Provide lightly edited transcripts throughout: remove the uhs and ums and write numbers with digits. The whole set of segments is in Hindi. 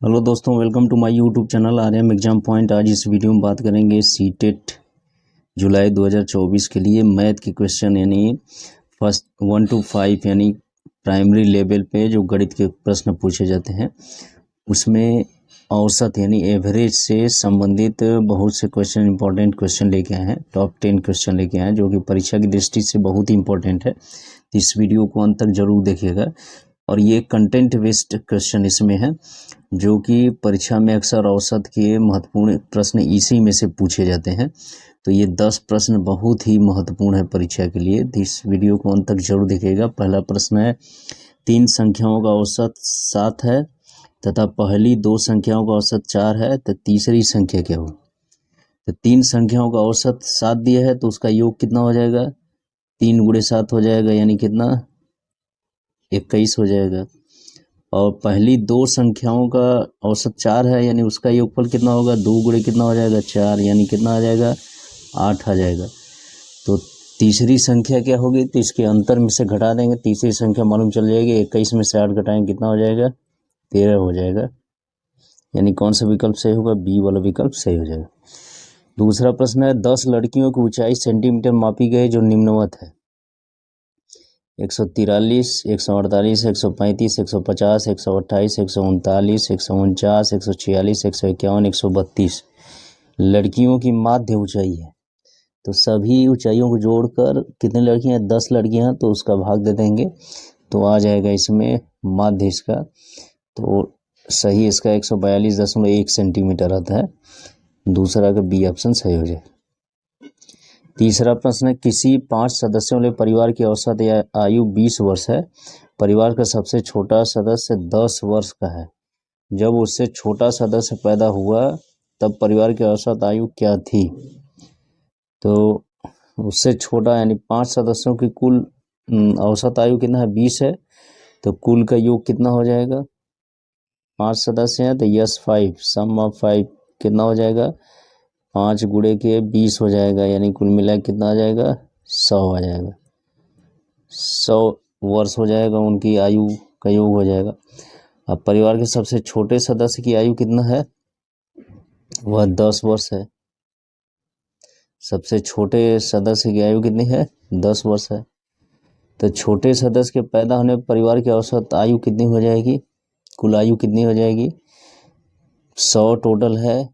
हेलो दोस्तों, welcome to my YouTube channel RM exam point. आज इस वीडियो में बात करेंगे सीटेट जुलाई 2024 के लिए मैथ के क्वेश्चन, यानी फर्स्ट 1 to 5 यानी प्राइमरी लेवल पे जो गणित के प्रश्न पूछे जाते हैं उसमें औसत यानी एवरेज से संबंधित बहुत से क्वेश्चन, इंपॉर्टेंट क्वेश्चन लेके आए हैं। टॉप 10 क्वेश्चन लेके आए हैं जो कि परीक्षा की दृष्टि से बहुत ही इंपॉर्टेंट है। इस वीडियो को अंत तक जरूर देखिएगा। और ये कंटेंट बेस्ड क्वेश्चन इसमें है जो कि परीक्षा में अक्सर औसत के महत्वपूर्ण प्रश्न इसी में से पूछे जाते हैं। तो ये 10 प्रश्न बहुत ही महत्वपूर्ण है परीक्षा के लिए। इस वीडियो को अंत तक जरूर देखिएगा। पहला प्रश्न है, 3 संख्याओं का औसत 7 है तथा पहली 2 संख्याओं का औसत 4 है, तो तीसरी संख्या क्या हो? तो 3 संख्याओं का औसत 7 दिया है तो उसका योग कितना हो जाएगा? 3 गुणे 7 हो जाएगा, यानी कितना? 21 हो जाएगा। और पहली 2 संख्याओं का औसत 4 है, यानी उसका योगफल कितना होगा? 2 गुणे कितना हो जाएगा? 4, यानी कितना आ जाएगा? 8 आ जाएगा। तो तीसरी संख्या क्या होगी? तो इसके अंतर में से घटा देंगे, तीसरी संख्या मालूम चल जाएगी। 21 में से 8 घटाएंगे, कितना हो जाएगा? 13 हो जाएगा। यानी कौन सा विकल्प सही होगा? बी वाला विकल्प सही हो जाएगा। दूसरा प्रश्न है, 10 लड़कियों की ऊंचाई सेंटीमीटर मापी गई जो निम्नवत है। 143, 148, 135, 150, 128, 139, 149, 146, 151, 132 लड़कियों की माध्य ऊंचाई है। तो सभी ऊंचाइयों को जोड़कर कितनी लड़कियां हैं? 10 लड़कियां हैं, तो उसका भाग दे देंगे तो आ जाएगा इसमें माध्य इसका। तो सही इसका 142.1 सेंटीमीटर आता है। दूसरा का बी ऑप्शन सही हो जाए। तीसरा प्रश्न है, किसी 5 सदस्यों वाले परिवार की औसत आयु 20 वर्ष है। परिवार का सबसे छोटा सदस्य 10 वर्ष का है। जब उससे छोटा सदस्य पैदा हुआ तब परिवार की औसत आयु क्या थी? तो उससे छोटा यानी 5 सदस्यों की कुल औसत आयु कितना है? 20 है। तो कुल का योग कितना हो जाएगा? 5 सदस्य हैं तो यस 5, सम ऑफ 5 कितना हो जाएगा? 5 गुणे के 20 हो जाएगा, यानी कुल मिला कितना आ जाएगा? 100 आ जाएगा। 100 वर्ष हो जाएगा, उनकी आयु का योग हो जाएगा। अब परिवार के सबसे छोटे सदस्य की आयु कितना है? वह 10 वर्ष है। सबसे छोटे सदस्य की आयु कितनी है? 10 वर्ष है। तो छोटे सदस्य के पैदा होने पर परिवार की औसत आयु कितनी हो जाएगी? कुल आयु कितनी हो जाएगी? 100 टोटल है।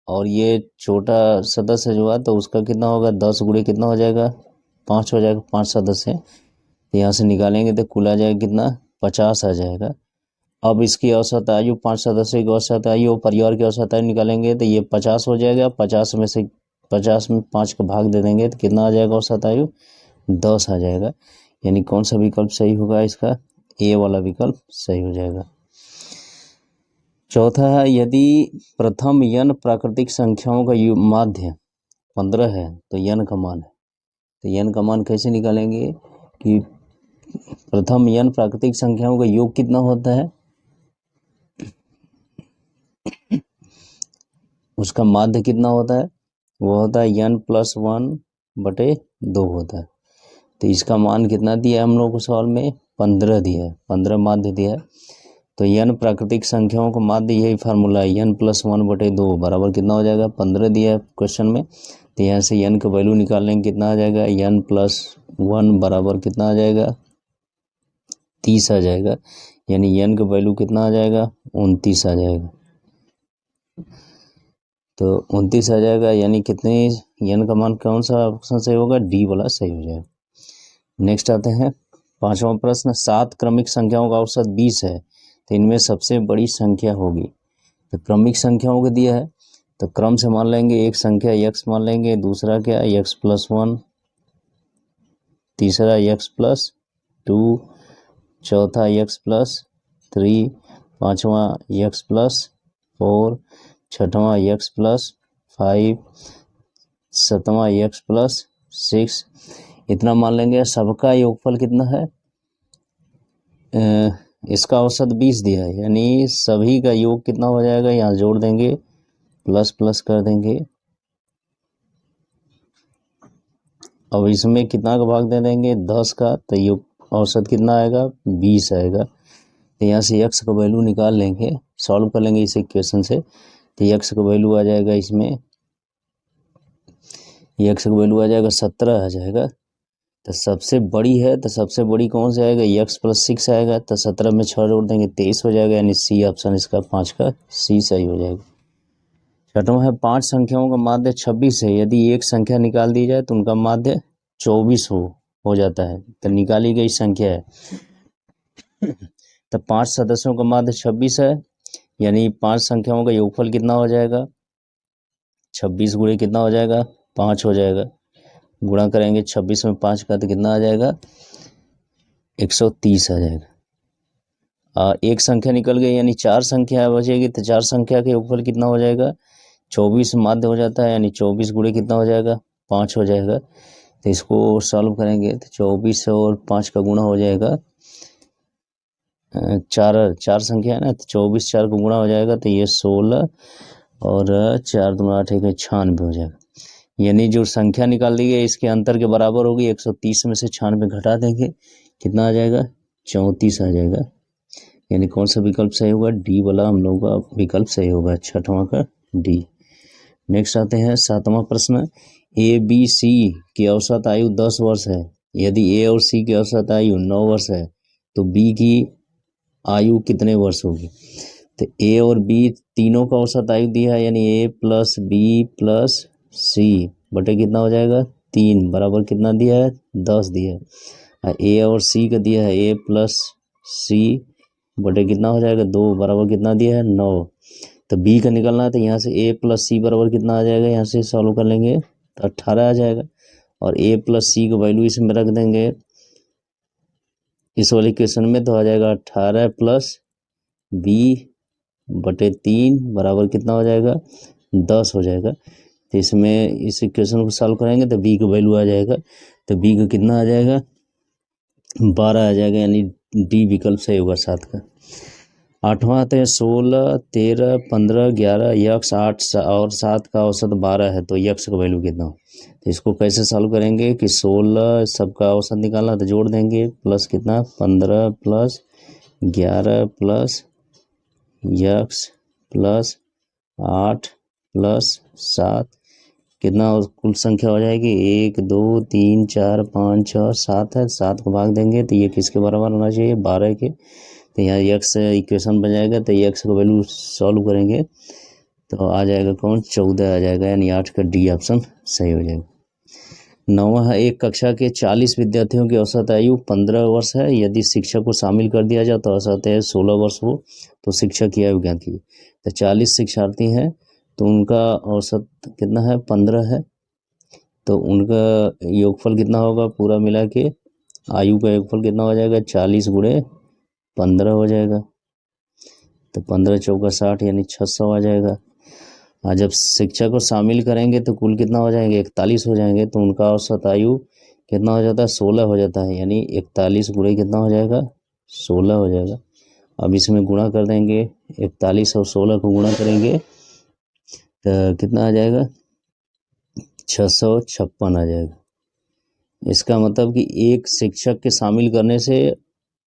और ये छोटा सदस्य जो है तो उसका कितना होगा? 10 गुणे कितना हो जाएगा? 5 हो जाएगा। 5 सदस्य हैं तो यहाँ से निकालेंगे तो कुल आ जाएगा कितना? 50 आ जाएगा। अब इसकी औसत आयु 5 सदस्य की औसत आयु और परिवार की औसत आयु निकालेंगे तो ये 50 हो जाएगा। 50 में से 50 में 5 का भाग दे देंगे तो कितना आ जाएगा औसत आयु? 10 आ जाएगा। यानी कौन सा विकल्प सही होगा इसका? ए वाला विकल्प सही हो जाएगा। चौथा है, यदि प्रथम n प्राकृतिक संख्याओं का माध्य 15 है तो n का मान है। तो n का मान कैसे निकालेंगे कि प्रथम n प्राकृतिक संख्याओं का योग कितना होता है? उसका माध्य कितना होता है? वो होता है n+1/2 होता है। तो इसका मान कितना दिया है हम लोग को सवाल में? 15 दिया है। 15 माध्य दिया है। तो n प्राकृतिक संख्याओं का माध्य, यही फार्मूला है, n+1/2 बराबर कितना हो जाएगा? 15 दिया है क्वेश्चन में। तो यहाँ से n का वैल्यू निकाल लेंगे, कितना आ जाएगा? n+1 बराबर कितना आ जाएगा? 30 आ जाएगा। यानी n का वैल्यू कितना आ जाएगा? 29 आ जाएगा। तो 29 आ जाएगा, यानी कितने n का मान कौन सा ऑप्शन सही होगा? डी वाला सही हो जाएगा। नेक्स्ट आते हैं 5वां प्रश्न, 7 क्रमिक संख्याओं का औसत 20 है तो इनमें सबसे बड़ी संख्या होगी। तो क्रमिक संख्याओं को दिया है तो क्रम से मान लेंगे। एक संख्या x मान लेंगे, दूसरा क्या? x+1, तीसरा x+2, चौथा x+3, पांचवा x+4, छठवां x+5, सातवां x+6, इतना मान लेंगे। सबका योगफल कितना है? इसका औसत 20 दिया है, यानी सभी का योग कितना हो जाएगा? यहाँ जोड़ देंगे, प्लस प्लस कर देंगे। अब इसमें कितना का भाग दे देंगे? 10 का। तो योग औसत कितना आएगा? 20 आएगा। तो यहाँ से x का वैल्यू निकाल लेंगे सॉल्व कर लेंगे इस इक्वेशन से, तो यक्स का वैल्यू आ जाएगा इसमें, यक्स का वैल्यू आ जाएगा 17 आ जाएगा। तो सबसे बड़ी है तो सबसे बड़ी कौन सा आएगा, यक्स प्लस 6 आएगा। तो 17 में 6 जोड़ देंगे 23 हो जाएगा, यानी सी ऑप्शन इसका 5 का सी सही हो जाएगा। छठवां है 5 संख्याओं का माध्य 26 है, यदि एक संख्या निकाल दी जाए तो उनका माध्य 24 हो जाता है। तो निकाली गई संख्या है, तो 5 सदस्यों का माध्य 26 है, यानी 5 संख्याओं का योगफल कितना हो जाएगा, 26 गुणे कितना हो जाएगा, 5 हो जाएगा। गुणा करेंगे 26 में 5 का तो कितना आ जाएगा, 130 आ जाएगा। एक संख्या निकल गई, यानी 4 संख्या बचेगी, तो 4 संख्या के योगफल कितना हो जाएगा, 24 माध्य हो जाता है, यानी 24 गुणे कितना हो जाएगा, 5 हो जाएगा। तो इसको सॉल्व करेंगे तो 24 और 5 का गुणा हो जाएगा, चार संख्या है ना, तो 24 4 को गुणा हो जाएगा, तो ये 16 और 4 दूना 8 एक 96 हो जाएगा। यानी जो संख्या निकाल दी गई इसके अंतर के बराबर होगी। 130 में से 96 घटा देंगे, कितना आ जाएगा, 34 आ जाएगा। यानी कौन सा विकल्प सही होगा, डी वाला हम लोग का विकल्प सही होगा, छठवां का डी। नेक्स्ट आते हैं 7वां प्रश्न, ए बी सी की औसत आयु 10 वर्ष है, यदि ए और सी की औसत आयु 9 वर्ष है तो बी की आयु कितने वर्ष होगी। तो ए और बी तीनों का औसत आयु दिया है, यानी ए प्लस बी प्लस सी बटे कितना हो जाएगा, 3 बराबर कितना दिया है, 10 दिया है। ए और सी का दिया है ए प्लस सी बटे कितना हो जाएगा, 2 बराबर कितना दिया है, 9। तो बी का निकलना है, तो यहाँ से ए प्लस सी बराबर कितना आ जाएगा, यहाँ से सॉल्व कर लेंगे तो 18 आ जाएगा। और ए प्लस सी का वैल्यू इसमें रख देंगे इस वाले क्वेश्चन में, तो आ जाएगा 18 प्लस बी बटे 3 बराबर कितना हो जाएगा, 10 हो जाएगा। तो इसमें इस इक्वेशन को सॉल्व करेंगे तो बी का वैल्यू आ जाएगा, तो बी का कितना आ जाएगा, 12 आ जाएगा, यानी डी विकल्प सही होगा 7 का। 8वां आते हैं 16 13 15 11, यक्स 8 और 7 का औसत 12 है, तो यक्स का वैल्यू कितना हो। तो इसको कैसे सॉल्व करेंगे कि 16 सबका औसत निकालना तो जोड़ देंगे, प्लस कितना 15 plus 11 plus x plus 8 plus 7 कितना कुल संख्या हो जाएगी, 1 2 3 4 5 6 7 है। 7 को भाग देंगे तो ये किसके बराबर होना चाहिए, 12 के। तो यहाँ यक्स इक्वेशन बन जाएगा, तो यक्स का वैल्यू सॉल्व करेंगे तो आ जाएगा कौन, 14 आ जाएगा, यानी 8 का डी ऑप्शन सही हो जाएगा। 9वां है, एक कक्षा के 40 विद्यार्थियों की औसत आयु 15 वर्ष है, यदि शिक्षक को शामिल कर दिया जाए तो औसत आयु 16 वर्ष हो, तो शिक्षक की आयु ज्ञात कीजिए। तो 40 शिक्षार्थी हैं तो उनका औसत कितना है, 15 है, तो उनका योगफल कितना होगा, पूरा मिला के आयु का योगफल कितना हो जाएगा, 40 गुणे 15 हो जाएगा, तो 15 चौका 60 यानी 600 आ जाएगा। जब शिक्षक को शामिल करेंगे तो कुल कितना हो जाएंगे, 41 हो जाएंगे, तो उनका औसत आयु कितना हो जाता है, 16 हो जाता है, यानी 41 गुणे कितना हो जाएगा, 16 हो जाएगा। अब इसमें गुणा कर देंगे, 41 और 16 को गुणा करेंगे तो कितना आ जाएगा, 656 आ जाएगा। इसका मतलब कि एक शिक्षक के शामिल करने से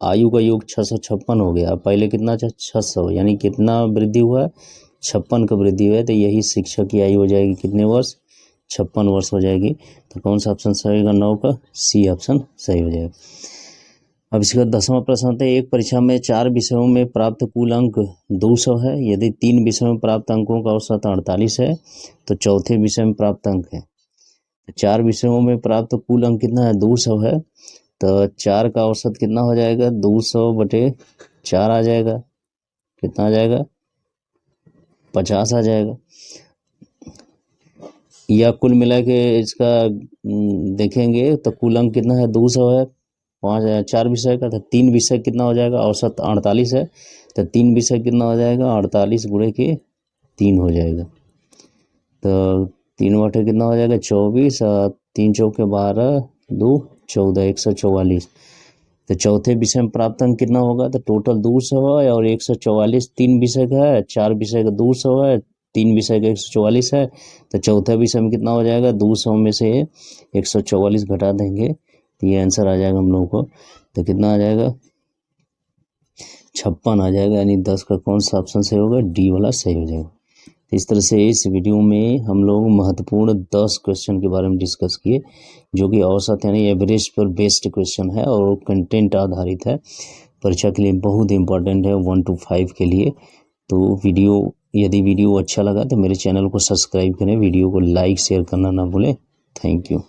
आयु का योग 656 हो गया। पहले कितना 600, यानी कितना वृद्धि हुआ, 56 का वृद्धि हुआ है, तो यही शिक्षक की आयु हो जाएगी कितने वर्ष, 56 वर्ष हो जाएगी। तो कौन सा ऑप्शन सही होगा, 9 का सी ऑप्शन सही हो जाएगा। अब इसका 10वां प्रश्न आता है, एक परीक्षा में 4 विषयों में प्राप्त कुल अंक 200 है, यदि 3 विषयों में प्राप्त अंकों का औसत 48 है तो चौथे विषय में प्राप्त अंक है। 4 विषयों में प्राप्त कुल अंक कितना है, 200 है, तो 4 का औसत कितना हो जाएगा, 200 बटे 4 आ जाएगा, कितना आ जाएगा, 50 आ जाएगा। या कुल मिला के इसका देखेंगे तो कुल अंक कितना है, 200 है, 4 विषय का, तो 3 विषय कितना हो जाएगा, औसत 48 है, तो 3 विषय कितना हो जाएगा, 48 गुणे के 3 हो जाएगा, तो 3 बटे कितना हो जाएगा, 24, 3 चौके 12 2 14 144। तो चौथे विषय में प्राप्त अंक कितना होगा, तो टोटल 200 है और 144 3 विषय का है, 4 विषय का 200 है, 3 विषय का 144 है, तो चौथे विषय में कितना हो जाएगा, 200 में से 144 घटा देंगे तो ये आंसर आ जाएगा हम लोगों को। तो कितना आ जाएगा, 56 आ जाएगा, यानी 10 का कौन सा ऑप्शन सही होगा, डी वाला सही हो जाएगा। तो इस तरह से इस वीडियो में हम लोग महत्वपूर्ण 10 क्वेश्चन के बारे में डिस्कस किए, जो कि औसत यानी एवरेज पर बेस्ड क्वेश्चन है और कंटेंट आधारित है, परीक्षा के लिए बहुत इंपॉर्टेंट है 1 to 5 के लिए। तो यदि वीडियो अच्छा लगा तो मेरे चैनल को सब्सक्राइब करें, वीडियो को लाइक शेयर करना ना भूलें। Thank you.